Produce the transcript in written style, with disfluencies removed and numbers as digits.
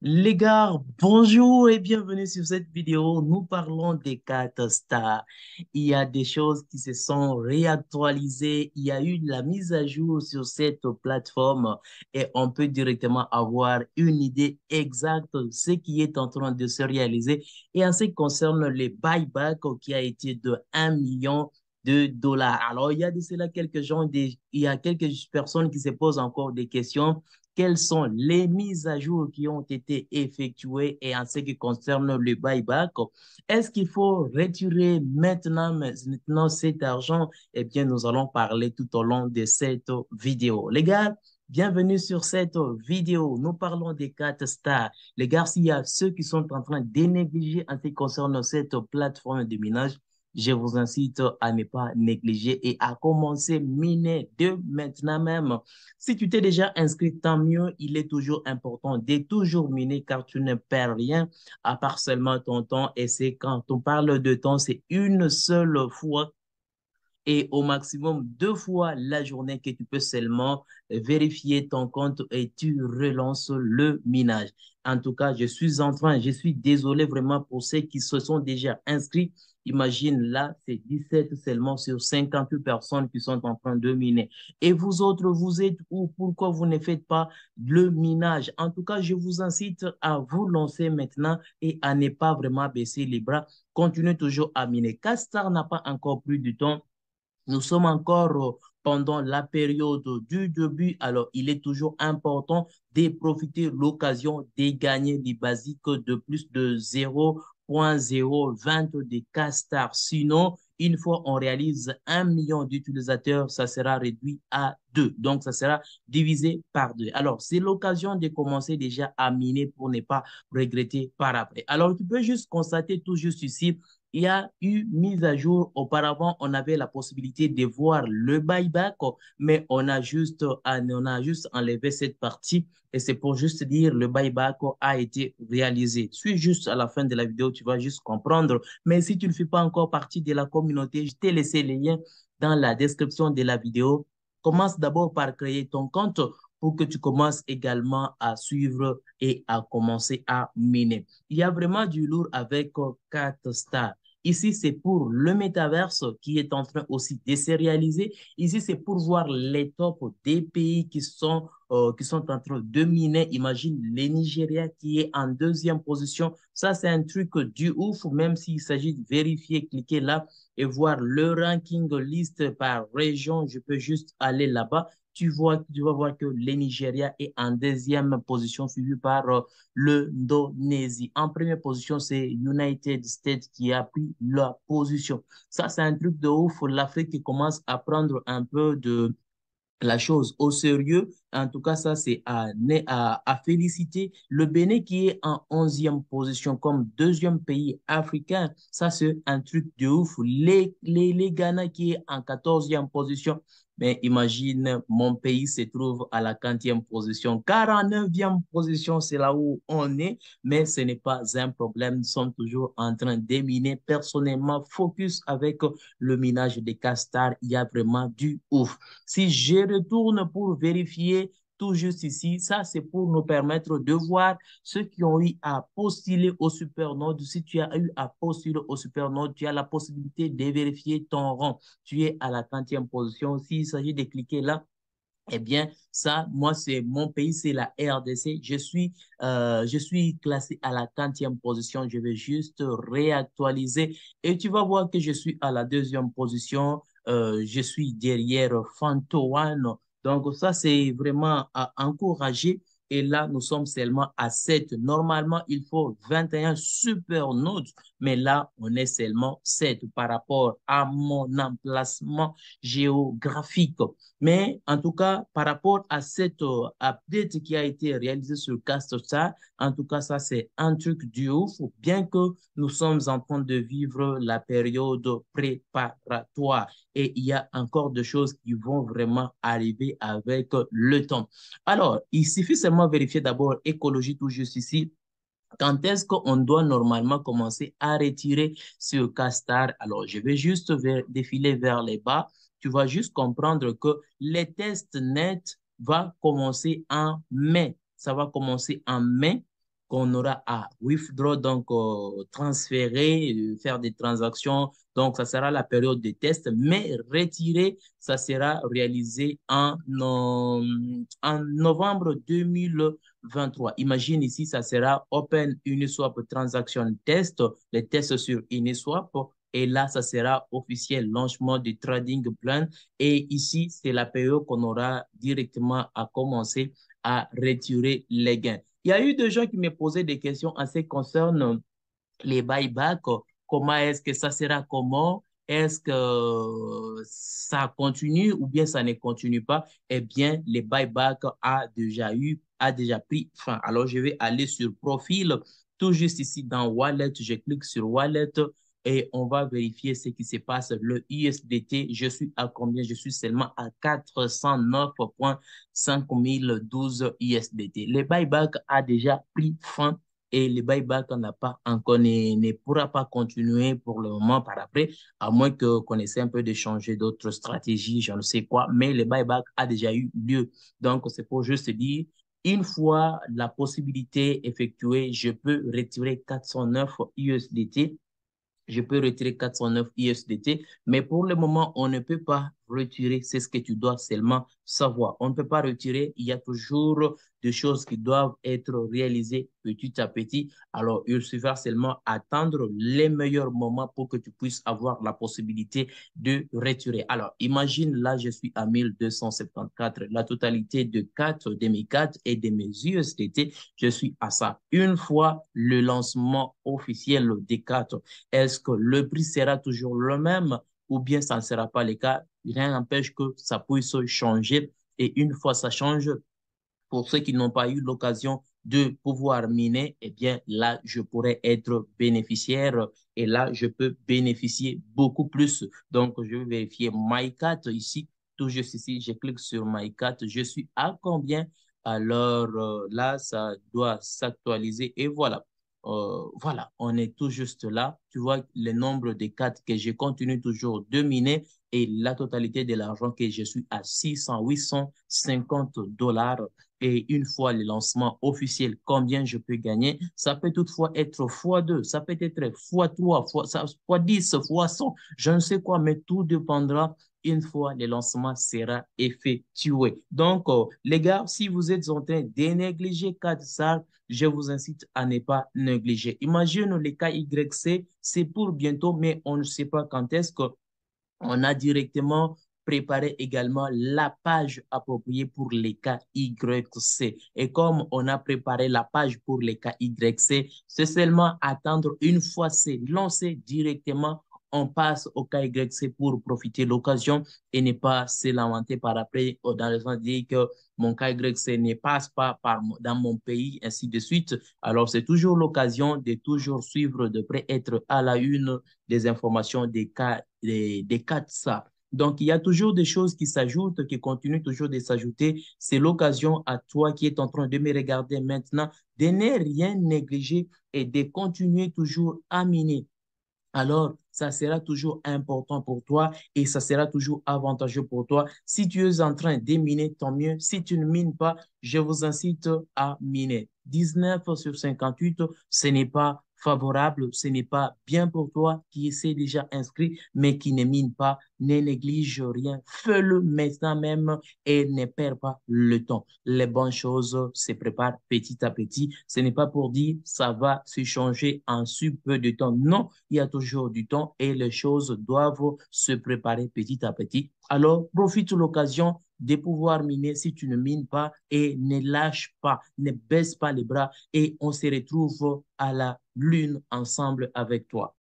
Les gars, bonjour et bienvenue sur cette vidéo. Nous parlons des cartes stars. Il y a des choses qui se sont réactualisées. Il y a eu la mise à jour sur cette plateforme et on peut directement avoir une idée exacte de ce qui est en train de se réaliser. Et en ce qui concerne les buybacks qui a été de 1 million de dollars. Alors, il y a de cela quelques gens, il y a quelques personnes qui se posent encore des questions. Quelles sont les mises à jour qui ont été effectuées et en ce qui concerne le buyback? Est-ce qu'il faut retirer maintenant cet argent? Eh bien, nous allons parler tout au long de cette vidéo. Les gars, bienvenue sur cette vidéo. Nous parlons des cartes stars. Les gars, s'il y a ceux qui sont en train de négliger en ce qui concerne cette plateforme de minage, je vous incite à ne pas négliger et à commencer miner de maintenant même. Si tu t'es déjà inscrit, tant mieux. Il est toujours important de toujours miner car tu ne perds rien à part seulement ton temps. Et c'est quand on parle de temps, c'est une seule fois et au maximum 2 fois la journée que tu peux seulement vérifier ton compte et tu relances le minage. En tout cas, je suis désolé vraiment pour ceux qui se sont déjà inscrits. Imagine là, c'est 17 seulement sur 58 personnes qui sont en train de miner. Et vous autres, vous êtes où? Pourquoi vous ne faites pas le minage? En tout cas, je vous incite à vous lancer maintenant et à ne pas vraiment baisser les bras. Continuez toujours à miner. Castar n'a pas encore plus de temps. Nous sommes encore pendant la période du début, alors il est toujours important de profiter de l'occasion de gagner des basiques de plus de 0,020 des Castar. Sinon, une fois on réalise 1 million d'utilisateurs, ça sera réduit à 2. Donc, ça sera divisé par 2. Alors, c'est l'occasion de commencer déjà à miner pour ne pas regretter par après. Alors, tu peux juste constater tout juste ici il y a eu mise à jour. Auparavant, on avait la possibilité de voir le buyback, mais on a juste enlevé cette partie et c'est pour juste dire le buyback a été réalisé. Suis juste à la fin de la vidéo, tu vas juste comprendre. Mais si tu ne fais pas encore partie de la communauté, je t'ai laissé les liens dans la description de la vidéo. Commence d'abord par créer ton compte pour que tu commences également à suivre et à commencer à miner. Il y a vraiment du lourd avec 4 stars. Ici, c'est pour le métaverse qui est en train aussi de se réaliser. Ici, c'est pour voir les tops des pays qui sont en train de miner. Imagine le Nigeria qui est en deuxième position. Ça, c'est un truc du ouf, même s'il s'agit de vérifier, cliquer là et voir le ranking liste par région. Je peux juste aller là-bas. Tu vas voir que le Nigeria est en deuxième position, suivi par l'Indonésie. En première position, c'est United States qui a pris la position. Ça, c'est un truc de ouf. L'Afrique qui commence à prendre un peu de la chose au sérieux. En tout cas, ça, c'est à féliciter. Le Bénin qui est en 11e position comme deuxième pays africain, ça, c'est un truc de ouf. Les Ghana qui est en 14e position, mais imagine, mon pays se trouve à la 40e position. 49e position, c'est là où on est, mais ce n'est pas un problème. Nous sommes toujours en train de miner. Personnellement, focus avec le minage des castars, il y a vraiment du ouf. Si je retourne pour vérifier tout juste ici, ça c'est pour nous permettre de voir ceux qui ont eu à postuler au Supernode. Si tu as eu à postuler au Supernode, tu as la possibilité de vérifier ton rang. Tu es à la 30e position. S'il s'agit de cliquer là, eh bien, ça, moi, c'est mon pays, c'est la RDC. Je suis classé à la 40e position. Je vais juste réactualiser et tu vas voir que je suis à la deuxième position. Je suis derrière Fantoine. Donc, ça, c'est vraiment à encourager. Et là, nous sommes seulement à 7. Normalement, il faut 21 super notes, mais là, on est seulement 7 par rapport à mon emplacement géographique. Mais en tout cas, par rapport à cette update qui a été réalisée sur CastStar, en tout cas, ça, c'est un truc du ouf, bien que nous sommes en train de vivre la période préparatoire. Et il y a encore des choses qui vont vraiment arriver avec le temps. Alors, il suffit seulement vérifier d'abord écologie tout juste ici. Quand est-ce qu'on doit normalement commencer à retirer ce castar? Alors, je vais juste défiler vers les bas. Tu vas juste comprendre que les tests nets vont commencer en mai. Ça va commencer en mai qu'on aura à withdraw, donc transférer, faire des transactions. Donc, ça sera la période de test, mais retirer, ça sera réalisé en novembre 2023. Imagine ici, ça sera Open Uniswap Transaction Test, les tests sur Uniswap. Et là, ça sera officiel, lancement du trading plan. Et ici, c'est la période qu'on aura directement à commencer à retirer les gains. Il y a eu des gens qui me posaient des questions en ce qui concerne les buybacks. Comment est-ce que ça sera comment? Est-ce que ça continue ou bien ça ne continue pas? Eh bien, les buybacks a déjà pris fin. Alors, je vais aller sur profil, tout juste ici dans Wallet. Je clique sur Wallet et on va vérifier ce qui se passe. Le USDT, je suis à combien? Je suis seulement à 409,5012 USDT. Les buybacks a déjà pris fin et le buyback n'a pas encore, ne pourra pas continuer pour le moment par après, à moins que vous connaissiez un peu de changer d'autres stratégies, je ne sais quoi, mais le buyback a déjà eu lieu. Donc, c'est pour juste dire, une fois la possibilité effectuée, je peux retirer 409 USDT, je peux retirer 409 USDT, mais pour le moment, on ne peut pas retirer, c'est ce que tu dois seulement savoir. On ne peut pas retirer, il y a toujours des choses qui doivent être réalisées petit à petit. Alors, il suffira seulement attendre les meilleurs moments pour que tu puisses avoir la possibilité de retirer. Alors, imagine, là, je suis à 1274, la totalité de 4 de mes 4 et de mes USDT, je suis à ça. Une fois le lancement officiel des 4, est-ce que le prix sera toujours le même ou bien ça ne sera pas le cas? Rien n'empêche que ça puisse changer. Et une fois ça change, pour ceux qui n'ont pas eu l'occasion de pouvoir miner, eh bien là, je pourrais être bénéficiaire et là, je peux bénéficier beaucoup plus. Donc, je vais vérifier MyCat ici. Tout juste ici, je clique sur MyCat. Je suis à combien? Alors là, ça doit s'actualiser et voilà. Voilà, on est tout juste là. Tu vois le nombre de cartes que je continue toujours de miner et la totalité de l'argent que je suis à 850 $. Et une fois le lancement officiel, combien je peux gagner? Ça peut toutefois être x2, ça peut être x3, x10, x100, je ne sais quoi, mais tout dépendra une fois le lancement sera effectué. Donc, les gars, si vous êtes en train de négliger ça, je vous incite à ne pas négliger. Imagine le cas YC, c'est pour bientôt, mais on ne sait pas quand est-ce que on a directement préparé également la page appropriée pour les cas YC. Et comme on a préparé la page pour les cas YC, c'est seulement attendre une fois c'est lancé directement, on passe au cas YC pour profiter de l'occasion et ne pas se lamenter par après dans le sens de dire que mon cas YC ne passe pas dans mon pays, ainsi de suite. Alors, c'est toujours l'occasion de toujours suivre de près, être à la une des informations des cas de ça. Donc, il y a toujours des choses qui s'ajoutent, qui continuent toujours de s'ajouter. C'est l'occasion à toi qui es en train de me regarder maintenant de ne rien négliger et de continuer toujours à miner. Alors, ça sera toujours important pour toi et ça sera toujours avantageux pour toi. Si tu es en train de miner, tant mieux. Si tu ne mines pas, je vous incite à miner. 19 sur 58, ce n'est pas favorable, ce n'est pas bien pour toi qui essaie déjà inscrit, mais qui ne mine pas, ne néglige rien. Fais-le maintenant même et ne perds pas le temps. Les bonnes choses se préparent petit à petit. Ce n'est pas pour dire ça va se changer en si peu de temps. Non, il y a toujours du temps et les choses doivent se préparer petit à petit. Alors, profite de l'occasion de pouvoir miner si tu ne mines pas et ne lâche pas, ne baisse pas les bras et on se retrouve à la lune ensemble avec toi.